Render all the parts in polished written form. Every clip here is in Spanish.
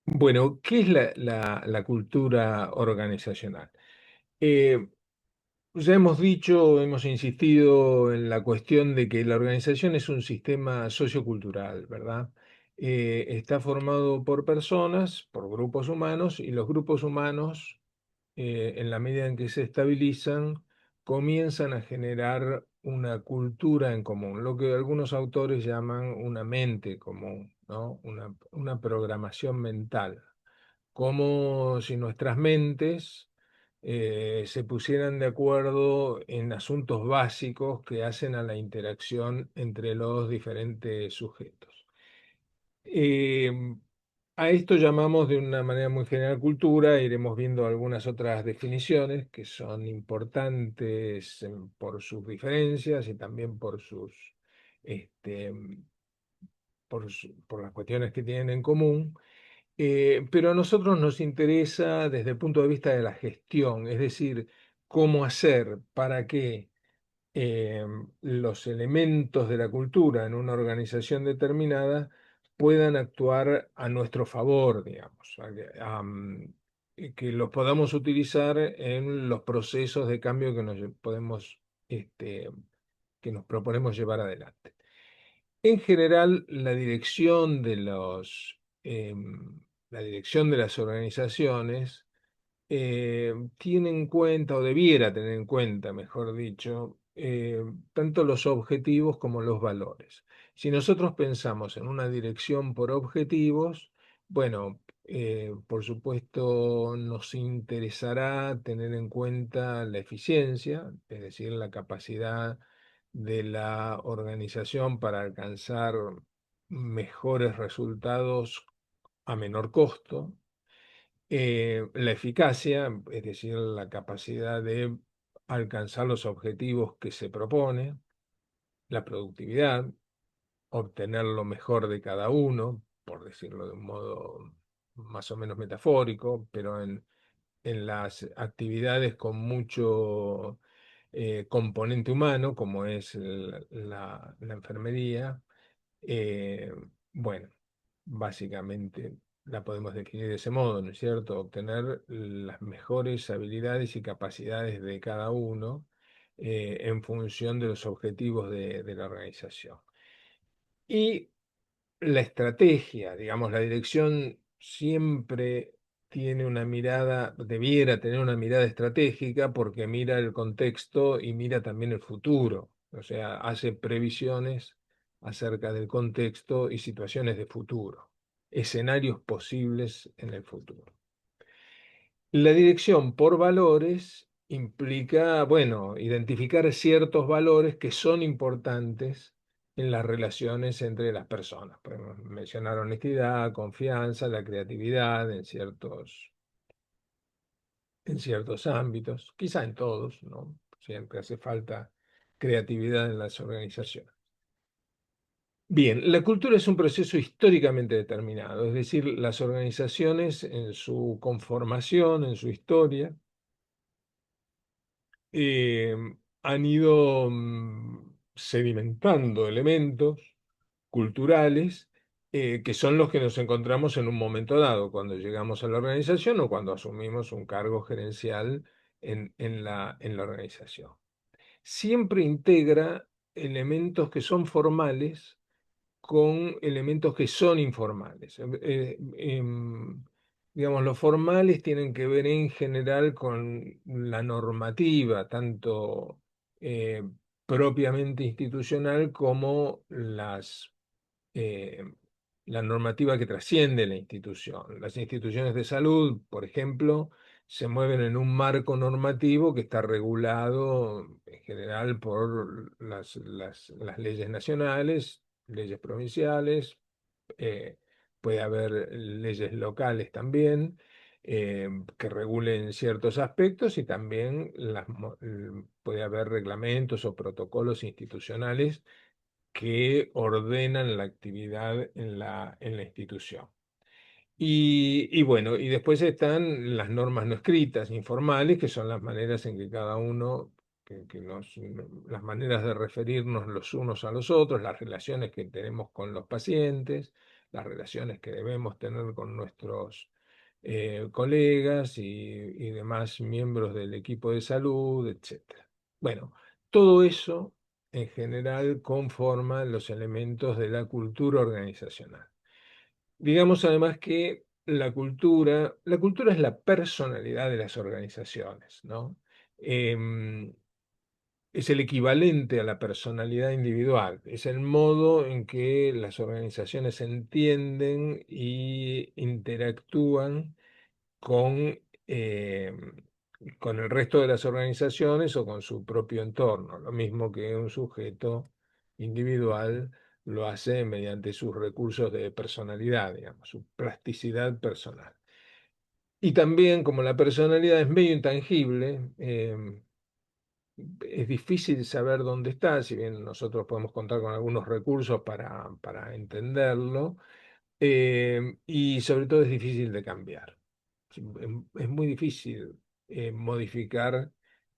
Bueno, ¿qué es la cultura organizacional? Eh, ya hemos dicho, hemos insistido en la cuestión de que la organización es un sistema sociocultural, ¿verdad? Está formado por personas, por grupos humanos, y los grupos humanos, en la medida en que se estabilizan, comienzan a generar una cultura en común, lo que algunos autores llaman una mente común, ¿no? Una programación mental, como si nuestras mentes se pusieran de acuerdo en asuntos básicos que hacen a la interacción entre los diferentes sujetos. Eh, a esto llamamos de una manera muy general cultura. Iremos viendo algunas otras definiciones que son importantes por sus diferencias y también este, por las cuestiones que tienen en común. Pero a nosotros nos interesa desde el punto de vista de la gestión, es decir, cómo hacer para que los elementos de la cultura en una organización determinada puedan actuar a nuestro favor, digamos, y que los podamos utilizar en los procesos de cambio este, que nos proponemos llevar adelante. En general, la dirección de las organizaciones tiene en cuenta, o debiera tener en cuenta, mejor dicho, tanto los objetivos como los valores. Si nosotros pensamos en una dirección por objetivos, bueno, por supuesto nos interesará tener en cuenta la eficiencia, es decir, la capacidad de la organización para alcanzar mejores resultados a menor costo. La eficacia, es decir, la capacidad de alcanzar los objetivos que se propone. La productividad, obtener lo mejor de cada uno, por decirlo de un modo más o menos metafórico, pero en las actividades con mucho componente humano, como es la enfermería. eh, bueno, básicamente la podemos definir de ese modo, ¿no es cierto? Obtener las mejores habilidades y capacidades de cada uno en función de los objetivos de la organización. Y la estrategia, digamos, la dirección siempre tiene una mirada, debiera tener una mirada estratégica porque mira el contexto y mira también el futuro, o sea, hace previsiones acerca del contexto y situaciones de futuro, escenarios posibles en el futuro. La dirección por valores implica, bueno, identificar ciertos valores que son importantes en las relaciones entre las personas. Podemos mencionar honestidad, confianza, la creatividad en ciertos ámbitos, quizá en todos, ¿no? Siempre hace falta creatividad en las organizaciones. Bien, la cultura es un proceso históricamente determinado, es decir, las organizaciones en su conformación, en su historia, eh, han ido sedimentando elementos culturales que son los que nos encontramos en un momento dado, cuando llegamos a la organización o cuando asumimos un cargo gerencial en la organización. Siempre integra elementos que son formales con elementos que son informales. Digamos, los formales tienen que ver en general con la normativa, tanto eh, propiamente institucional como eh, la normativa que trasciende la institución. Las instituciones de salud, por ejemplo, se mueven en un marco normativo que está regulado en general por las leyes nacionales, leyes provinciales, eh, puede haber leyes locales también que regulen ciertos aspectos y también puede haber reglamentos o protocolos institucionales que ordenan la actividad en la institución. Y bueno, y después están las normas no escritas, informales, que son las maneras en que cada uno, las maneras de referirnos los unos a los otros, las relaciones que tenemos con los pacientes, las relaciones que debemos tener con nuestros colegas y demás miembros del equipo de salud, etcétera. Bueno, todo eso en general conforma los elementos de la cultura organizacional. Digamos además que la cultura es la personalidad de las organizaciones, ¿no? Em, es el equivalente a la personalidad individual, es el modo en que las organizaciones entienden y interactúan con, eh, con el resto de las organizaciones o con su propio entorno, lo mismo que un sujeto individual lo hace mediante sus recursos de personalidad, digamos, su plasticidad personal. Y también como la personalidad es medio intangible, es difícil saber dónde está, si bien nosotros podemos contar con algunos recursos para entenderlo, y sobre todo es difícil de cambiar. Es muy difícil modificar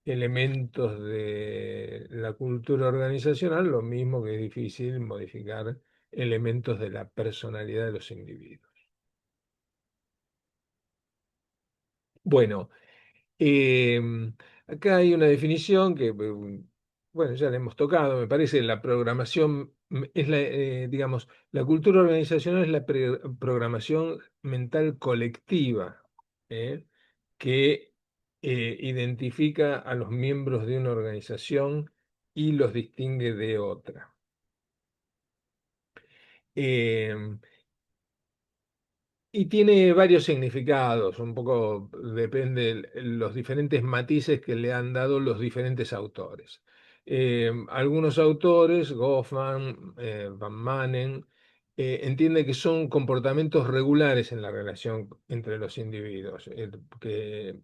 elementos de la cultura organizacional, lo mismo que es difícil modificar elementos de la personalidad de los individuos. Bueno, Eh, acá hay una definición que, bueno, ya la hemos tocado, me parece, la programación es digamos, la cultura organizacional es la programación mental colectiva, ¿eh? que identifica a los miembros de una organización y los distingue de otra. Eh, Y tiene varios significados, un poco depende los diferentes matices que le han dado los diferentes autores. Algunos autores, Goffman, Van Manen, entienden que son comportamientos regulares en la relación entre los individuos, que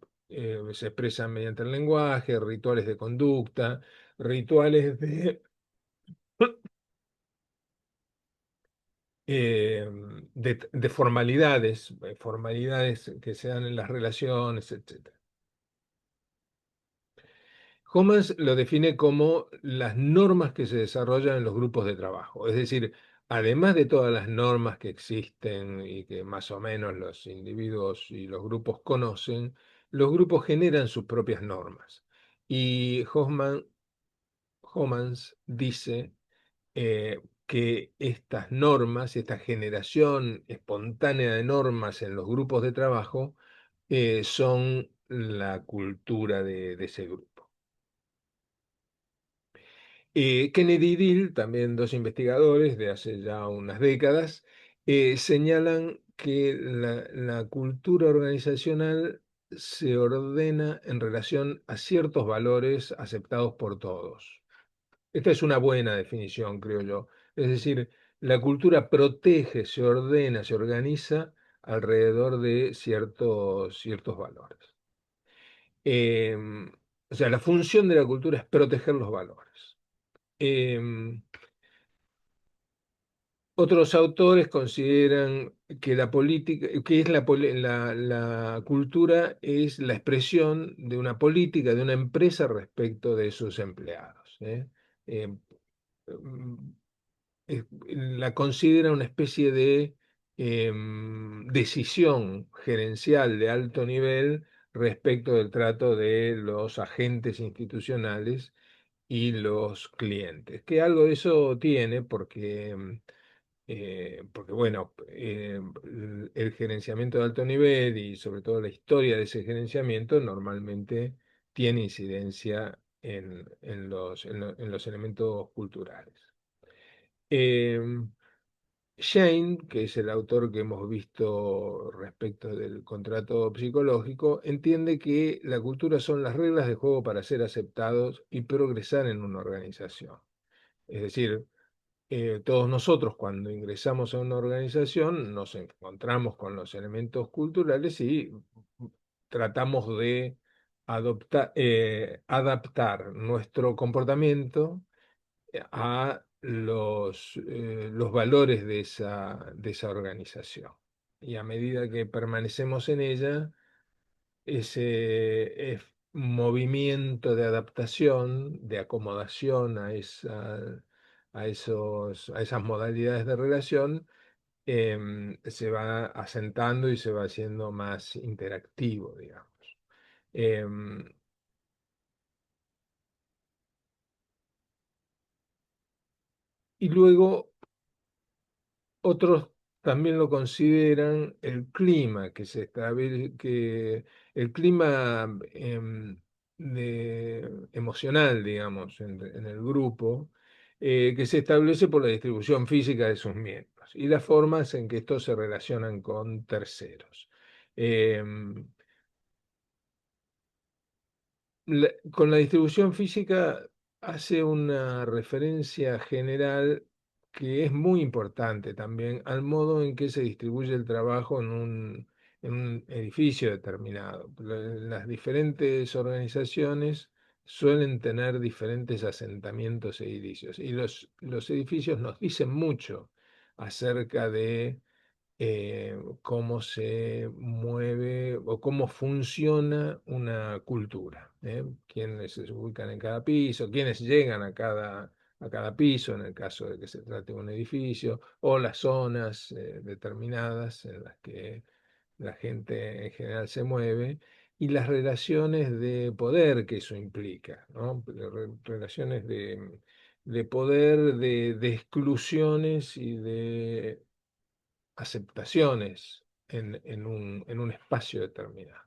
se expresan mediante el lenguaje, rituales de conducta, rituales eh, de formalidades, formalidades que se dan en las relaciones, etcétera. Homans lo define como las normas que se desarrollan en los grupos de trabajo, es decir, además de todas las normas que existen y que más o menos los individuos y los grupos conocen, los grupos generan sus propias normas. Y Homans dice que estas normas, esta generación espontánea de normas en los grupos de trabajo, son la cultura de ese grupo. Kennedy y Dill, también dos investigadores de hace ya unas décadas, señalan que la cultura organizacional se ordena en relación a ciertos valores aceptados por todos. Esta es una buena definición, creo yo. Es decir, la cultura protege, se ordena, se organiza alrededor de ciertos valores. Eh, o sea, la función de la cultura es proteger los valores. Eh, Otros autores consideran que la política, que es la cultura es la expresión de una política de una empresa respecto de sus empleados. Eh, mm, la considera una especie de decisión gerencial de alto nivel respecto del trato de los agentes institucionales y los clientes, que algo de eso tiene porque bueno, el gerenciamiento de alto nivel y sobre todo la historia de ese gerenciamiento normalmente tiene incidencia en los elementos culturales. Em, Shane, que es el autor que hemos visto respecto del contrato psicológico, entiende que la cultura son las reglas de juego para ser aceptados y progresar en una organización. Es decir, todos nosotros cuando ingresamos a una organización nos encontramos con los elementos culturales y tratamos de adaptar nuestro comportamiento a los valores de esa organización. Y a medida que permanecemos en ella, ese movimiento de adaptación, de acomodación a esas modalidades de relación, se va asentando y se va haciendo más interactivo, digamos. Em, y luego otros también lo consideran el clima que se establece, que el clima emocional, digamos, en el grupo, que se establece por la distribución física de sus miembros y las formas en que estos se relacionan con terceros. Em, con la distribución física hace una referencia general que es muy importante también al modo en que se distribuye el trabajo en un edificio determinado. Las diferentes organizaciones suelen tener diferentes asentamientos edilicios y los edificios nos dicen mucho acerca de cómo se mueve o cómo funciona una cultura, ¿eh? Quiénes se ubican en cada piso, quiénes llegan a cada piso en el caso de que se trate de un edificio, o las zonas determinadas en las que la gente en general se mueve, y las relaciones de poder que eso implica, ¿no? Relaciones de poder, de exclusiones y de aceptaciones en un espacio determinado.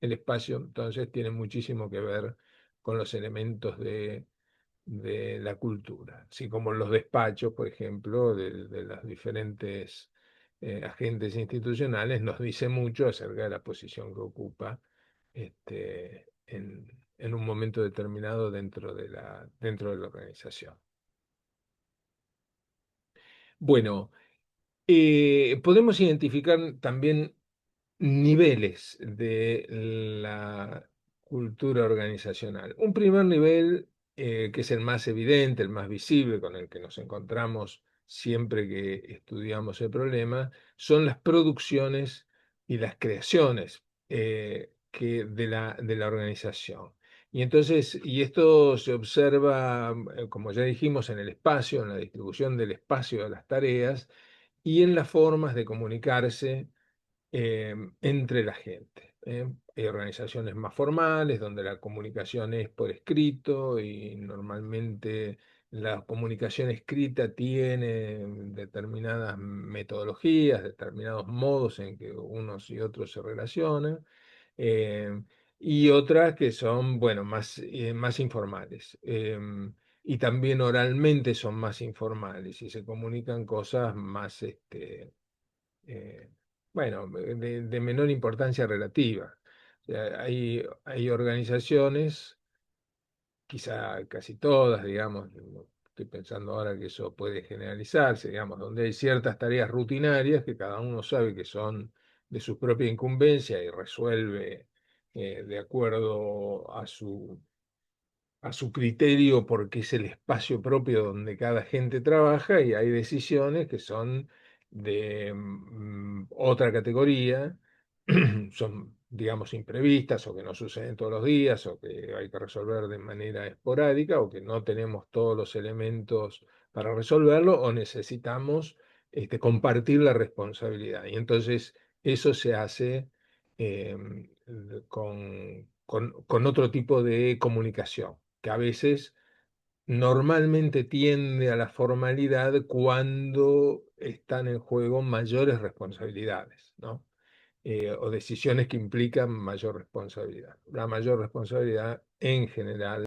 El espacio, entonces, tiene muchísimo que ver con los elementos de la cultura, así como los despachos, por ejemplo, de las diferentes agentes institucionales, nos dice mucho acerca de la posición que ocupa en un momento determinado dentro de la organización. Bueno, podemos identificar también niveles de la cultura organizacional. Un primer nivel, que es el más evidente, el más visible, con el que nos encontramos siempre que estudiamos el problema, son las producciones y las creaciones de la organización. Y entonces, y esto se observa, como ya dijimos, en el espacio, en la distribución del espacio de las tareas y en las formas de comunicarse entre la gente. Hay organizaciones más formales donde la comunicación es por escrito y normalmente la comunicación escrita tiene determinadas metodologías, determinados modos en que unos y otros se relacionan. eh, y otras que son, bueno, más informales. Y también oralmente son más informales y se comunican cosas más, eh, bueno, de menor importancia relativa. O sea, hay organizaciones, quizá casi todas, digamos, no estoy pensando ahora que eso puede generalizarse, digamos, donde hay ciertas tareas rutinarias que cada uno sabe que son de su propia incumbencia y resuelve de acuerdo a su criterio porque es el espacio propio donde cada gente trabaja y hay decisiones que son de otra categoría, son, digamos, imprevistas o que no suceden todos los días o que hay que resolver de manera esporádica o que no tenemos todos los elementos para resolverlo o necesitamos compartir la responsabilidad. Y entonces eso se hace con otro tipo de comunicación que a veces normalmente tiende a la formalidad cuando están en juego mayores responsabilidades, ¿no? O decisiones que implican mayor responsabilidad. La mayor responsabilidad en general